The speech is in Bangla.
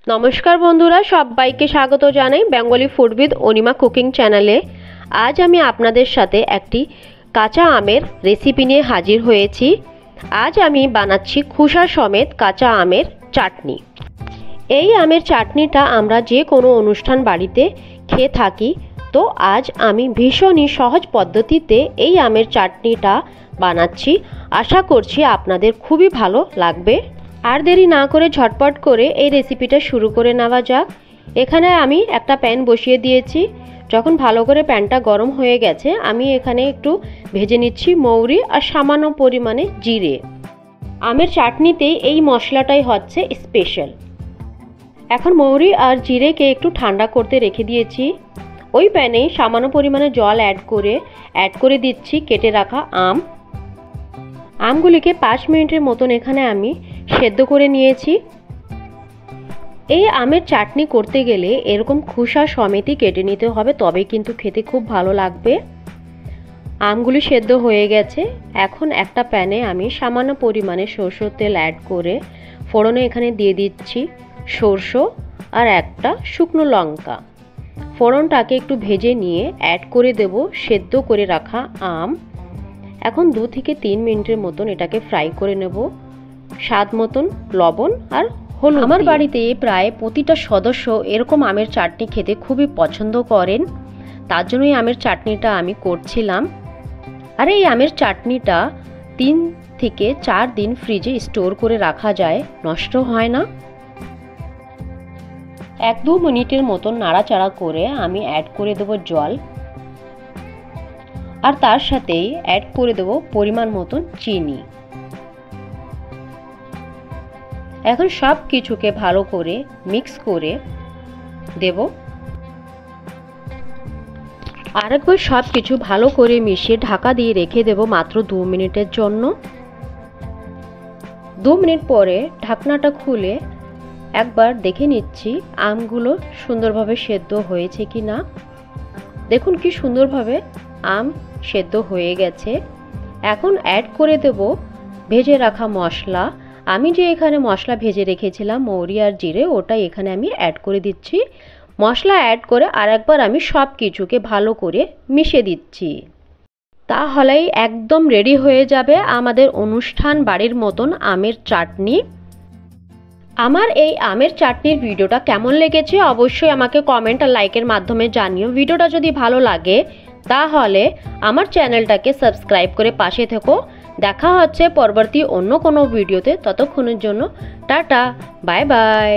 নমস্কার বন্ধুরা, সবাইকে স্বাগত জানাই Bengali food with Anima cooking চ্যানেলে। আজ আমি আপনাদের সাথে একটি কাঁচা আমের রেসিপি নিয়ে হাজির হয়েছি। আজ আমি বানাচ্ছি খোসা সমেত কাঁচা আমের চাটনি। এই আমের চাটনিটা আমরা যে কোনো অনুষ্ঠান বাড়িতে খেয়ে থাকি। তো আজ আমি ভীষণই সহজ পদ্ধতিতে এই আমের চাটনিটা বানাচ্ছি। আশা করছি আপনাদের খুবই ভালো লাগবে। আর দেরি না করে ঝটপট করে এই রেসিপিটা শুরু করে নেওয়া যাক। এখানে আমি একটা প্যান বসিয়ে দিয়েছি। যখন ভালো করে প্যানটা গরম হয়ে গেছে, আমি এখানে একটু ভেজে নিচ্ছি মৌরি আর সামান্য পরিমাণে জিরে। আমের চাটনিতে এই মশলাটাই হচ্ছে স্পেশাল। এখন মৌরি আর জিরেকে একটু ঠান্ডা করতে রেখে দিয়েছি। ওই প্যানে সামান্য পরিমাণে জল অ্যাড করে দিচ্ছি কেটে রাখা আমগুলিকে 5 মিনিটের মতন এখানে আমি সেদ্ধ করে নিয়েছি। এই আমের চাটনি করতে গেলে এরকম খোসা সমেতই কেটে নিতে হবে, তবে কিন্তু খেতে খুব ভালো লাগবে। আমগুলি সেদ্ধ হয়ে গেছে। এখন একটা প্যানে আমি সামান্য পরিমাণে সরষের তেল অ্যাড করে ফোড়নে এখানে দিয়ে দিচ্ছি সরষে আর একটা শুকনো লঙ্কা। ফোড়নটাকে একটু ভেজে নিয়ে অ্যাড করে দেব সেদ্ধ করে রাখা আম। এখন 2 থেকে 3 মিনিটের মতন এটাকে ফ্রাই করে নেব। স্বাদ মতন লবণ আর হলুদ। আমার বাড়িতে প্রায় প্রতিটা সদস্য এরকম আমের চাটনি খেতে খুবই পছন্দ করেন, তার জন্যই আমের চাটনিটা আমি করছিলাম। আর এই আমের চাটনিটা 3 থেকে 4 দিন ফ্রিজে স্টোর করে রাখা যায়, নষ্ট হয় না। 1-2 মিনিটের মতন নাড়াচাড়া করে আমি অ্যাড করে দেব জল, আর তার সাথেই অ্যাড করে দেব পরিমাণ মতন চিনি। এখন সব কিছুকে ভালো করে মিক্স করে দেব। আরেকবার সব কিছু ভালো করে মিশিয়ে ঢাকা দিয়ে রেখে দেব মাত্র 2 মিনিটের জন্য। 2 মিনিট পরে ঢাকনাটা খুলে একবার দেখে নিচ্ছি আমগুলো সুন্দরভাবে সেদ্ধ হয়েছে কি না। দেখুন কি সুন্দরভাবে আম সেদ্ধ হয়ে গেছে। এখন অ্যাড করে দেব ভেজে রাখা মশলা। আমি যে এখানে মশলা ভেজে রেখেছিলাম মৌরি আর জিরে, ওটা এখানে আমি অ্যাড করে দিচ্ছি। মশলা অ্যাড করে আরেকবার আমি সব কিছুকে ভালো করে মিশিয়ে দিচ্ছি। তাহলেই একদম রেডি হয়ে যাবে আমাদের অনুষ্ঠান বাড়ির মতন আমের চাটনি। আমার এই আমের চাটনির ভিডিওটা কেমন লেগেছে অবশ্যই আমাকে কমেন্ট আর লাইকের মাধ্যমে জানিও। ভিডিওটা যদি ভালো লাগে তাহলে আমার চ্যানেলটাকে সাবস্ক্রাইব করে পাশে থেকো। দেখা হচ্ছে পরবর্তী অন্য কোনো ভিডিওতে। ততক্ষণের জন্য টাটা, বাই বাই।